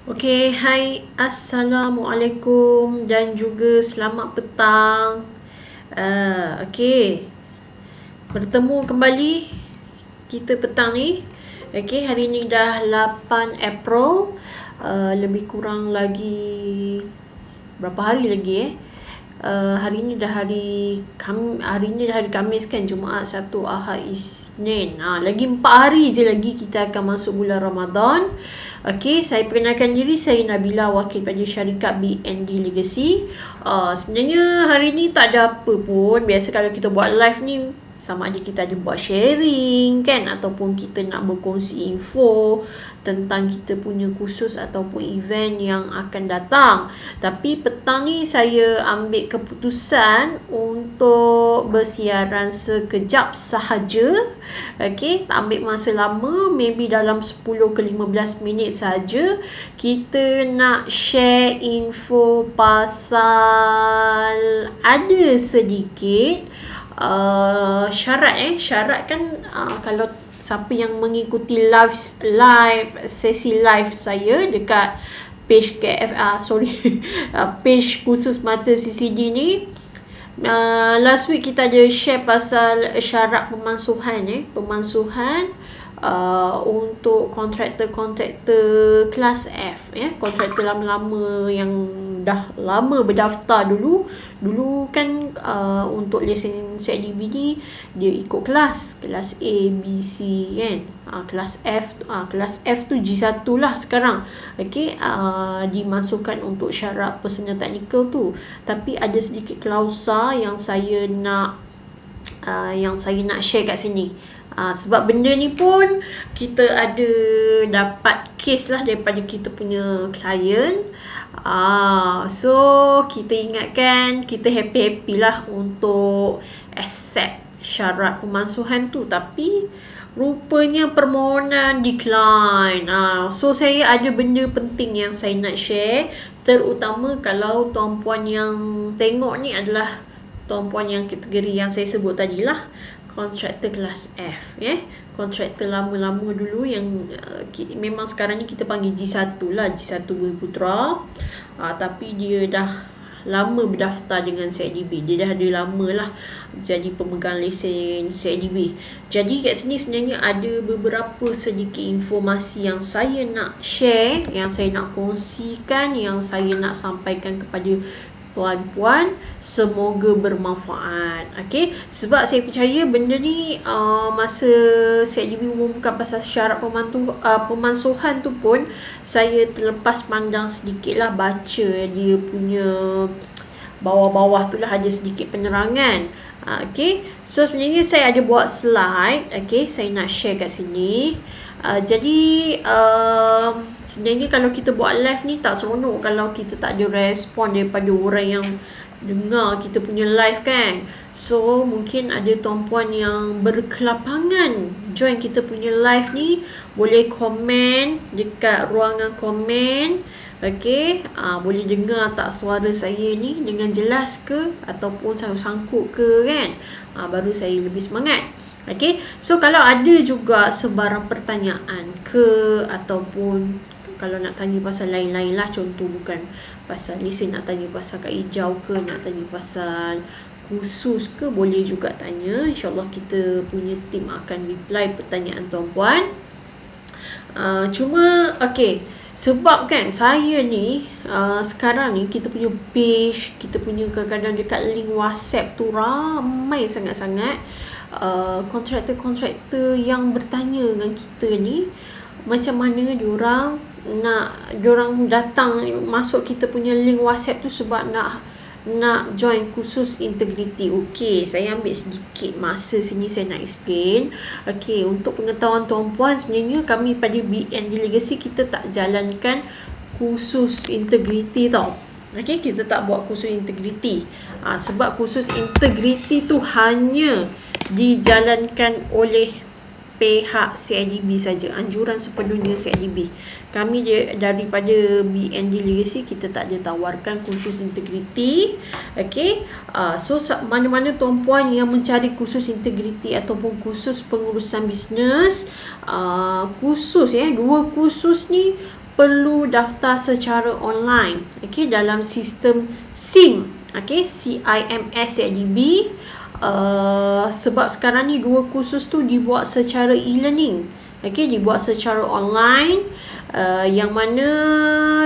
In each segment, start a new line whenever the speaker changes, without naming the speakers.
Okey, hai, Assalamualaikum dan juga selamat petang. Okey, bertemu kembali kita petang ni. Okey, hari ni dah 8 April. Lebih kurang lagi berapa hari lagi hari ni dah hari Khamis kan, Jumaat, Sabtu, Ahad, Isnin. Lagi 4 hari je lagi kita akan masuk bulan Ramadan. Okey, saya perkenalkan diri, saya Nabila, wakil pada syarikat BND Legacy. Sebenarnya hari ni tak ada apa pun. Biasa kalau kita buat live ni sama ada kita ada buat sharing kan, ataupun kita nak berkongsi info tentang kita punya kursus ataupun event yang akan datang. Tapi petang ni saya ambil keputusan untuk bersiaran sekejap sahaja. Okey, tak ambil masa lama, maybe dalam 10 ke 15 minit saja. Kita nak share info pasal ada sedikit syarat kan, kalau siapa yang mengikuti sesi live saya dekat page page khusus mata CCD ni, last week kita ada share pasal syarat pemansuhan untuk kontraktor kelas F, kontraktor lama-lama yang dah lama berdaftar dulu kan, untuk lesen CIDB ni dia ikut kelas A, B, C kan. Kelas F tu G1 lah sekarang. Okey, dimasukkan untuk syarat personal technical tu. Tapi ada sedikit klausa yang saya nak share kat sini. Sebab benda ni pun kita ada dapat kes lah daripada kita punya klien. So kita ingatkan, kita happy lah untuk accept syarat pemansuhan tu, tapi rupanya permohonan decline. So saya ada benda penting yang saya nak share, terutama kalau tuan-puan yang tengok ni adalah tuan-puan yang kategori yang saya sebut tadi lah, kontraktor kelas F, kontraktor lama-lama dulu yang memang sekarang ni kita panggil G1 lah, G1 Bumi-Putra. Tapi dia dah lama berdaftar dengan CIDB, dia dah ada lama lah jadi pemegang lesen CIDB. Jadi kat sini sebenarnya ada beberapa sedikit informasi yang saya nak share, yang saya nak kongsikan, yang saya nak sampaikan kepada tuan-puan, semoga bermanfaat. Okey, sebab saya percaya benda ni masa CIDB umumkan pasal syarat pemansuhan tu pun saya terlepas pandang sedikit lah, baca dia punya bawah-bawah tu lah, ada sedikit penerangan. Okey, so sebenarnya saya ada buat slide. Okey, saya nak share kat sini. Jadi sebenarnya kalau kita buat live ni tak seronok kalau kita tak ada respon daripada orang yang dengar kita punya live kan. So mungkin ada tuan-puan yang berkelapangan join kita punya live ni, boleh komen dekat ruangan komen. Okey, boleh dengar tak suara saya ni dengan jelas ke ataupun sangkut ke kan. Baru saya lebih semangat. Okey, so kalau ada juga sebarang pertanyaan ke, ataupun kalau nak tanya pasal lain-lain lah, contoh bukan pasal lesen, nak tanya pasal kad hijau ke, nak tanya pasal khusus ke, boleh juga tanya. InsyaAllah kita punya tim akan reply pertanyaan tuan-puan. Cuma okey, sebab kan saya ni sekarang ni kita punya page, kita punya kadang-kadang dekat link WhatsApp tu ramai sangat-sangat kontraktor yang bertanya dengan kita ni, macam mana diorang datang masuk kita punya link WhatsApp tu sebab nak join kursus integriti. Okey, saya ambil sedikit masa sini, saya nak explain. Okey, untuk pengetahuan tuan-puan, sebenarnya kami pada BND Legacy kita tak jalankan kursus integriti tau. Okey, kita tak buat kursus integriti. Sebab kursus integriti tu hanya dijalankan oleh pihak CIDB saja, anjuran sepenuhnya CIDB. Kami daripada BND Legacy kita tak ada tawarkan kursus integriti. Okey, so mana-mana tuan-puan yang mencari kursus integriti ataupun kursus pengurusan bisnes, dua kursus ni perlu daftar secara online, okey, dalam sistem SIM, okey, CIMS CIDB. Sebab sekarang ni 2 kursus tu dibuat secara e-learning, okey, dibuat secara online, yang mana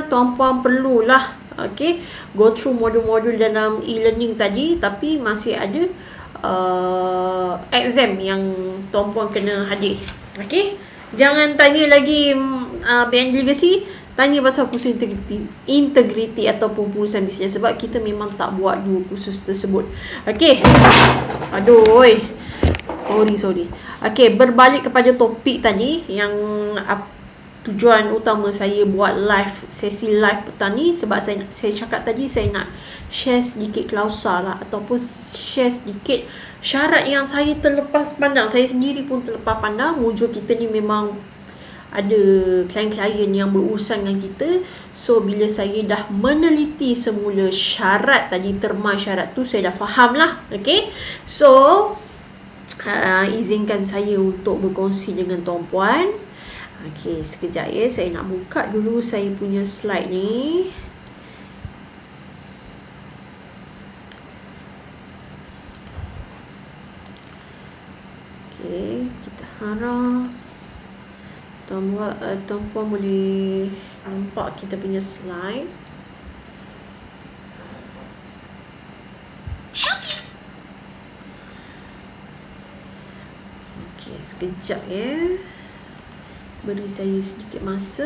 tuan-puan perlulah, okey, go through modul-modul dalam e-learning tadi, tapi masih ada exam yang tuan-puan kena hadir. Okey, jangan tanya lagi BND Legacy, tanya pasal kursus integriti ataupun pengurusan bisnes, sebab kita memang tak buat 2 kursus tersebut. Okey, aduh, sorry. Okey, berbalik kepada topik tadi, yang tujuan utama saya buat sesi live petang ni, sebab saya cakap tadi saya nak share sedikit klausa lah, ataupun share sedikit syarat yang saya terlepas pandang. Saya sendiri pun terlepas pandang. Wujud kita ni memang ada klien-klien yang berurusan dengan kita. So bila saya dah meneliti semula syarat tadi, terma syarat tu, saya dah faham lah. Okay, so izinkan saya untuk berkongsi dengan tuan-puan. Okey, sekejap ya, saya nak buka dulu saya punya slide ni. Okey, kita harap tuan-puan boleh nampak kita punya slide. Okey, sekejap ya. Beri saya sedikit masa.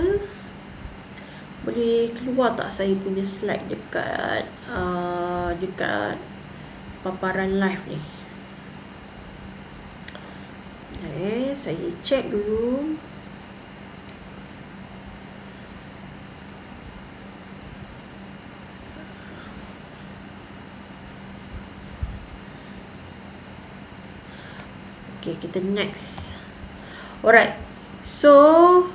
Boleh keluar tak saya punya slide dekat paparan live ni? Saya check dulu. Okey, kita next. Alright. So,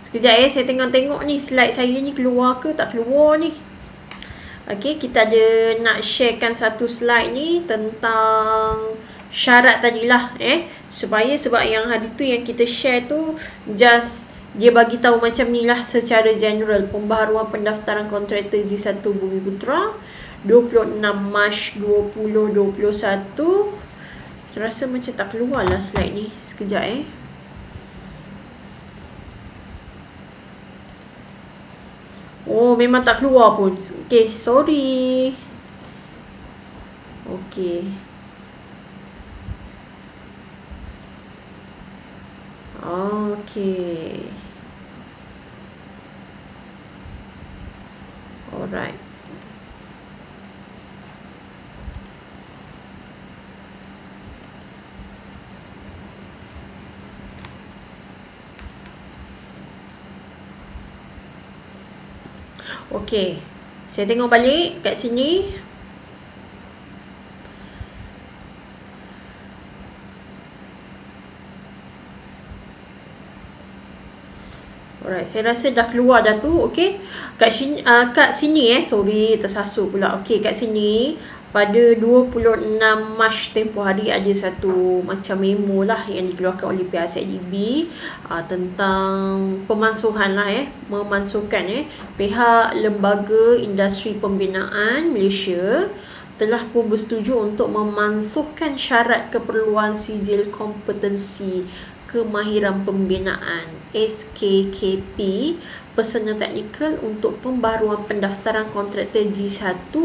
sekejap ya, saya tengok ni slide saya ni keluar ke tak keluar ni. Okey, kita ada nak sharekan satu slide ni tentang syarat tadilah, sebab yang hari tu yang kita share tu just dia bagi tahu macam ni lah secara general. Pembaharuan pendaftaran kontraktor G1 Bumiputera 26 Mac 2021. Rasa macam tak keluar lah slide ni. Sekejap Oh, memang tak keluar pun. Okay, sorry. Okay. Okay. Alright. Okey, saya tengok balik kat sini. Alright, saya rasa dah keluar dah tu. Okey, kat sini sorry, tersasul pula. Okey, kat sini pada 26 Mac tempoh hari ada satu macam memo lah yang dikeluarkan oleh pihak CIDB tentang pemansuhan lah memansuhkan pihak Lembaga Industri Pembinaan Malaysia telah pun bersetuju untuk memansuhkan syarat keperluan sijil kompetensi kemahiran pembinaan SKKP personal teknikal untuk pembaharuan pendaftaran kontraktor G1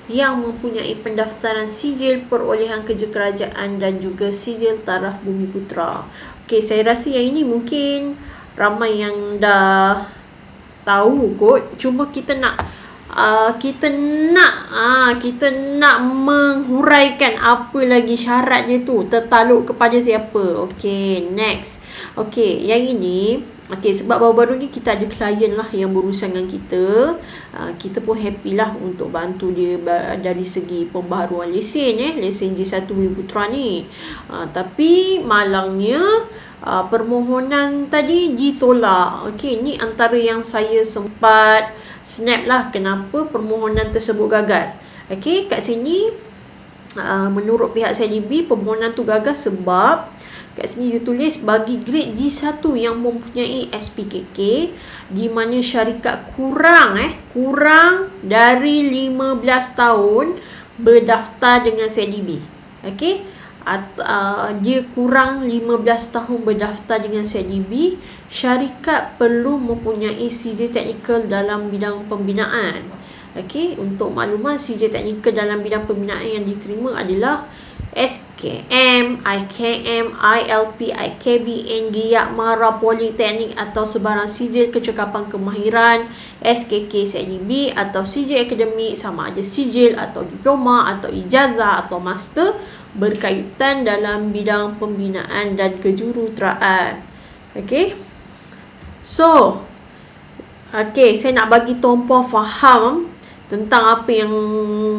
yang mempunyai pendaftaran sijil perolehan kerja kerajaan dan juga sijil taraf Bumiputera. Okey, saya rasa yang ini mungkin ramai yang dah tahu kot. Cuma kita nak menghuraikan apa lagi syarat dia tu, tertaluk kepada siapa. Okey, next. Okey, yang ini sebab baru-baru ni kita ada klien lah yang berurusan dengan kita. Kita pun happy lah untuk bantu dia dari segi pembaharuan lesen lesen G1 Bumiputera ni. Tapi malangnya permohonan tadi ditolak. Okey, ni antara yang saya sempat snap lah kenapa permohonan tersebut gagal. Okey, kat sini menurut pihak CIDB permohonan tu gagal sebab kat sini dia tulis bagi grade G1 yang mempunyai SPKK di mana syarikat kurang dari 15 tahun berdaftar dengan CIDB. Okey, dia kurang 15 tahun berdaftar dengan CIDB, syarikat perlu mempunyai CJ teknikal dalam bidang pembinaan. Okey, untuk makluman, CJ teknikal dalam bidang pembinaan yang diterima adalah SKM, IKM, ILP, IKB, NGIAP, MARA, Politeknik atau sebarang sijil kecekapan kemahiran, SKK CIDB atau sijil akademik sama ada sijil atau diploma atau ijazah atau master berkaitan dalam bidang pembinaan dan kejuruteraan. Okey. So, saya nak bagi tuan-puan faham tentang apa yang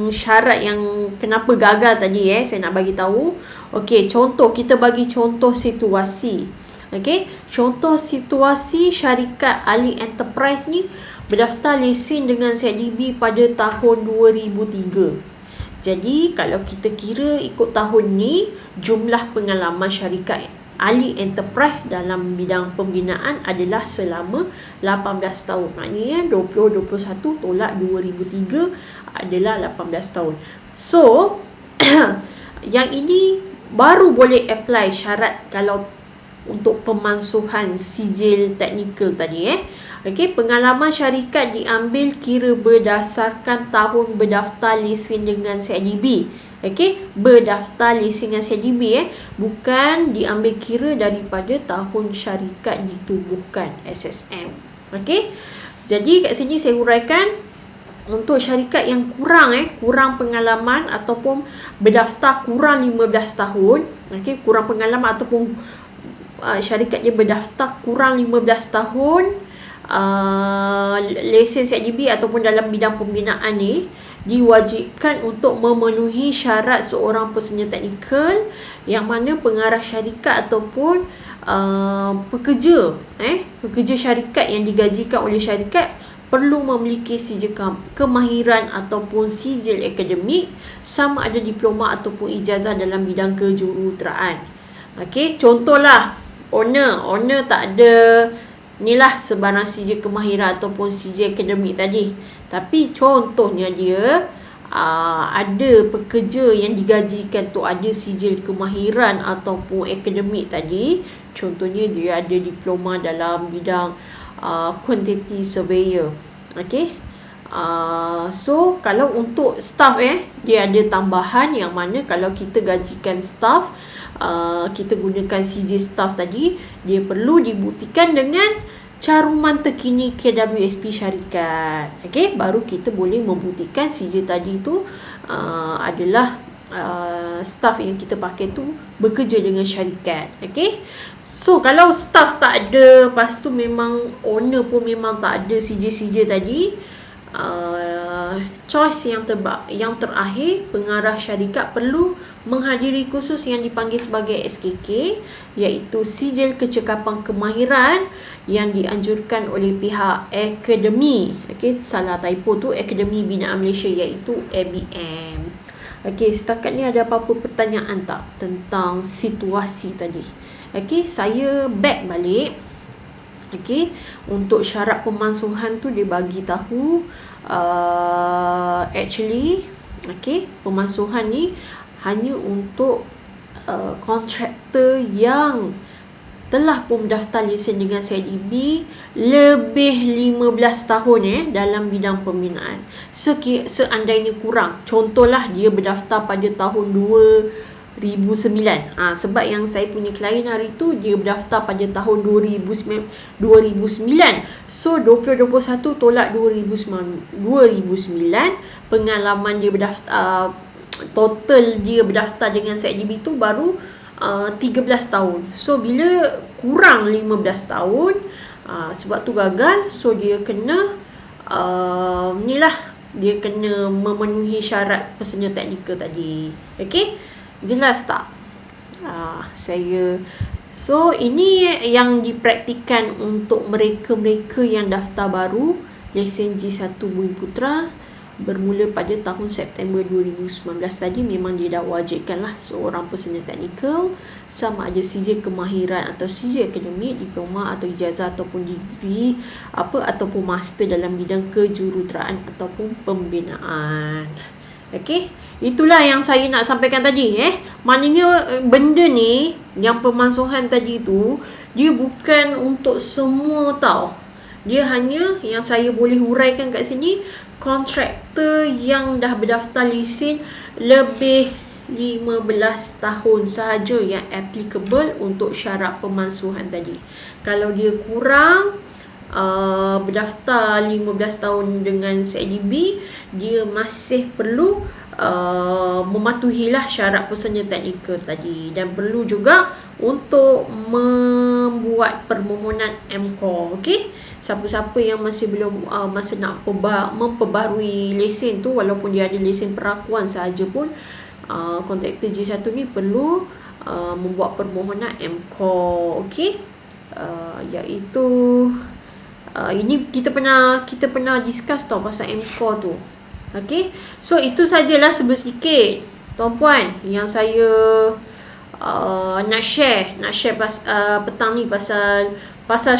syarat yang kenapa gagal tadi saya nak bagi tahu. Okey, contoh, kita bagi contoh situasi. Okey, contoh situasi syarikat Ali Enterprise ni berdaftar lesen dengan CIDB pada tahun 2003. Jadi kalau kita kira ikut tahun ni, jumlah pengalaman syarikat Ali Enterprise dalam bidang pembinaan adalah selama 18 tahun. Maknanya 2021 tolak 2003 adalah 18 tahun. So, yang ini baru boleh apply syarat kalau untuk pemansuhan sijil teknikal tadi. Okey, pengalaman syarikat diambil kira berdasarkan tahun berdaftar lesen dengan CIDB. Okey, berdaftar lesen dengan CIDB bukan diambil kira daripada tahun syarikat ditubuhkan, SSM. Okey. Jadi kat sini saya huraikan untuk syarikat yang kurang pengalaman ataupun berdaftar kurang 15 tahun, okey, kurang pengalaman ataupun syarikat dia berdaftar kurang 15 tahun lesen CIDB ataupun dalam bidang pembinaan ni, diwajibkan untuk memenuhi syarat seorang peserta teknikal yang mana pengarah syarikat ataupun pekerja syarikat yang digajikan oleh syarikat perlu memiliki sijil kemahiran ataupun sijil akademik sama ada diploma ataupun ijazah dalam bidang kejuruteraan. Okey, contohlah owner tak ada inilah sebarang sijil kemahiran ataupun sijil akademik tadi. Tapi contohnya dia ada pekerja yang digajikan tu ada sijil kemahiran ataupun akademik tadi. Contohnya dia ada diploma dalam bidang quantity surveyor. Okey. So kalau untuk staff dia ada tambahan yang mana kalau kita gajikan staff, kita gunakan sijil staff tadi, dia perlu dibuktikan dengan caruman terkini KWSP syarikat. Okey, baru kita boleh membuktikan sijil tadi tu adalah staff yang kita pakai tu bekerja dengan syarikat. Okey. So kalau staff tak ada, lepas tu memang owner pun memang tak ada sijil-sijil tadi, choice yang terakhir, pengarah syarikat perlu menghadiri kursus yang dipanggil sebagai SKK, iaitu sijil kecekapan kemahiran yang dianjurkan oleh pihak akademi. Okey, salah typo tu, Akademi Binaan Malaysia, iaitu ABM. Okey, setakat ni ada apa-apa pertanyaan tak tentang situasi tadi? Okey, saya back balik. Okey, untuk syarat pemansuhan tu dia bagi tahu actually pemansuhan ni hanya untuk kontraktor yang telah pun mendaftar lesen dengan CIDB lebih 15 tahun dalam bidang pembinaan. Seandainya kurang, contohlah dia berdaftar pada tahun 2009. Sebab yang saya punya klien hari tu dia berdaftar pada tahun 2009. So 2021 tolak 2009, pengalaman dia berdaftar, total dia berdaftar dengan CIDB tu baru 13 tahun. So bila kurang 15 tahun, sebab tu gagal, so dia kena dia kena memenuhi syarat peserta teknikal tadi. Okey, jelas tak? So ini yang dipraktikan untuk mereka-mereka yang daftar baru lesen G1 Bumi Putra. bermula pada tahun September 2019 tadi, memang dia dah wajibkanlah seorang peserta teknikal sama ada sijil kemahiran atau sijil akademik, diploma atau ijazah ataupun degree ataupun master dalam bidang kejuruteraan ataupun pembinaan. Okey, itulah yang saya nak sampaikan tadi. Maknanya benda ni, yang pemansuhan tadi tu, dia bukan untuk semua tau. Dia hanya yang saya boleh huraikan kat sini, kontraktor yang dah berdaftar lesen lebih 15 tahun sahaja yang applicable untuk syarat pemansuhan tadi. Kalau dia kurang berdaftar 15 tahun dengan CIDB, dia masih perlu mematuhilah syarat peserta teknikal tadi, dan perlu juga untuk membuat permohonan MCOR. Okey, siapa-siapa yang masih belum masih nak memperbaharui lesen tu, walaupun dia ada lesen perakuan sahaja pun, kontraktor J1 ni perlu membuat permohonan MCOR. Okey, iaitu ini kita pernah discuss tau pasal MCOR tu. Okey, so itu sajalah sedikit tuan-puan yang saya nak share petang ni pasal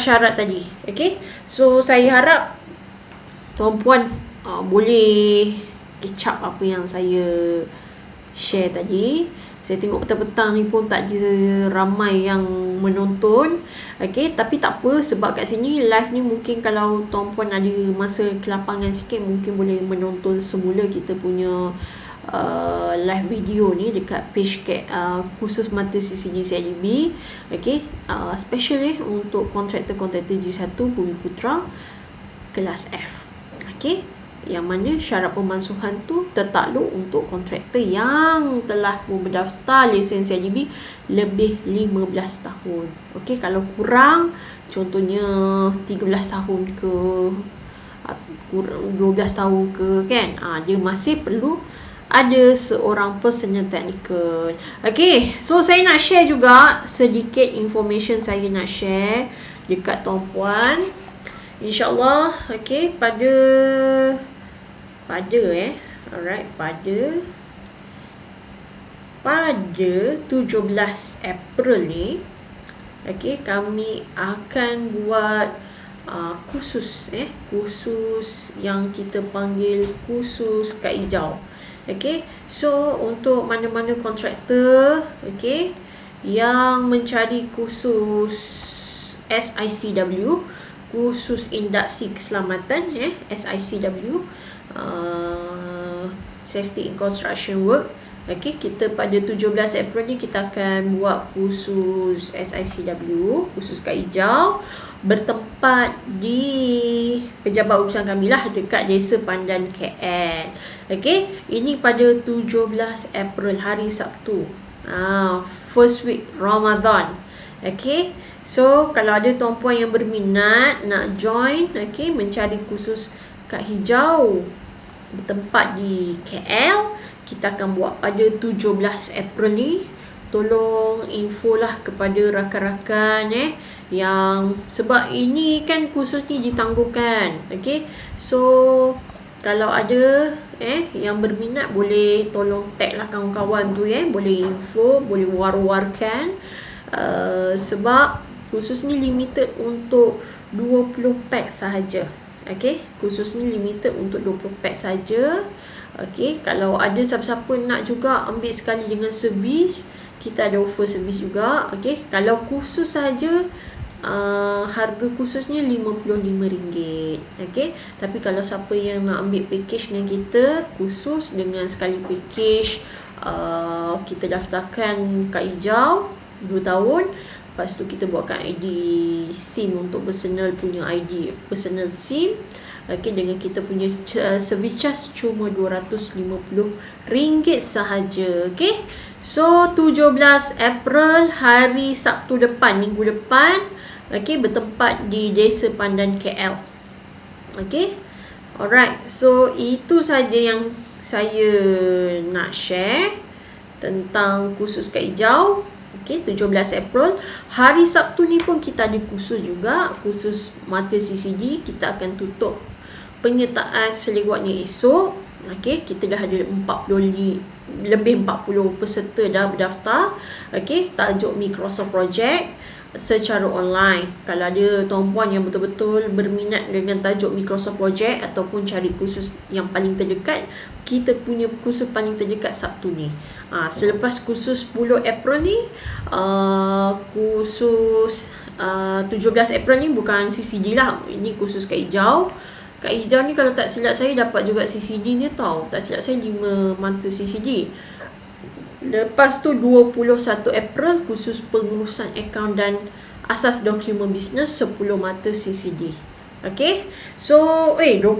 syarat tadi. Okey, so saya harap tuan-puan boleh kecap apa yang saya share tadi. Saya tengok petang-petang ni pun tak ada ramai yang menonton. Okey, tapi tak apa, sebab kat sini live ni mungkin kalau tuan-puan ada masa kelapangan sikit, mungkin boleh menonton semula kita punya live video ni dekat page khusus mata CCG CIDB. Okey, special untuk kontraktor J1 Bumiputera kelas F. Okey, yang mana syarat pemansuhan tu tertakluk untuk kontraktor yang telah berdaftar lesen CIDB lebih 15 tahun. Okey, kalau kurang, contohnya 13 tahun ke 12 tahun ke kan, dia masih perlu ada seorang peserta teknikal. Okey, so saya nak share juga sedikit information, saya nak share dekat tuan-puan. InsyaAllah, okey, pada alright, pada 17 April ni, okey, kami akan buat khusus yang kita panggil khusus kad hijau. Okey, so untuk mana-mana kontraktor yang mencari khusus SICW, khusus induksi keselamatan, SICW, Safety in Construction Work. Okey, kita pada 17 April ni kita akan buat khusus SICW, khusus kad hijau, bertempat di Pejabat Urusan kami lah, dekat Desa Pandan KL. Okey, ini pada 17 April, hari Sabtu, first week Ramadan. Okey, so kalau ada tuan-puan yang berminat nak join, mencari khusus kad hijau bertempat di KL, kita akan buat pada 17 April ni. Tolong infolah kepada rakan-rakan yang, sebab ini kan khusus ni ditangguhkan. Okey, so kalau ada yang berminat, boleh tolong tag lah kawan-kawan tu, boleh info, boleh war-warkan, sebab khusus ni limited untuk 20 pack sahaja. Okey, khusus ni limited untuk 20 pack saja. Okey, kalau ada siapa-siapa nak juga ambil sekali dengan servis, kita ada offer servis juga. Okey, kalau khusus saja, harga khususnya RM55. Okey, tapi kalau siapa yang nak ambil package dengan kita, khusus dengan sekali package, kita daftarkan kad hijau 2 tahun. Lepas tu kita buatkan ID SIM untuk personal punya ID, personal SIM. Okey, dengan kita punya service charge cuma RM250 sahaja. Okey, so 17 April, hari Sabtu depan, minggu depan. Okey, bertempat di Desa Pandan KL. Okey, alright, so itu saja yang saya nak share tentang khusus kad hijau. Okey, 17 April, hari Sabtu ni pun kita ada khusus juga, khusus mata CCD. Kita akan tutup penyertaan selewatnya esok. Okey, kita dah ada 40 lebih 40 peserta dah berdaftar. Okey, tajuk Microsoft Project secara online. Kalau ada tuan-puan yang betul-betul berminat dengan tajuk Microsoft Project ataupun cari kursus yang paling terdekat, kita punya kursus paling terdekat Sabtu ni. Selepas kursus 10 April ni, kursus 17 April ni bukan CCD lah. Ini kursus Kak Hijau. Kak Hijau ni kalau tak silap saya dapat juga CCD dia tau. Tak silap saya 5 mata CCD. Lepas tu 21 April khusus pengurusan akaun dan asas dokumen bisnes 10 mata CCD. Okay, so 21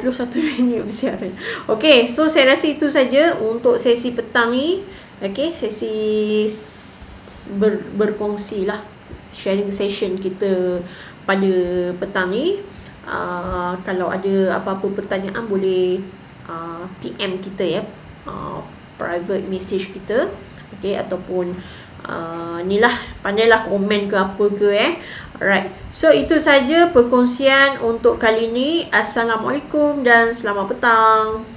minit bersiaran. Okay, so saya rasa itu saja untuk sesi petang ni. Okay, sesi berkongsi lah, sharing session kita pada petang ni. Kalau ada apa-apa pertanyaan boleh PM kita ya, private message kita, okay, ataupun inilah, pandailah komen ke apa ke Alright, so itu saja perkongsian untuk kali ini. Assalamualaikum dan selamat petang.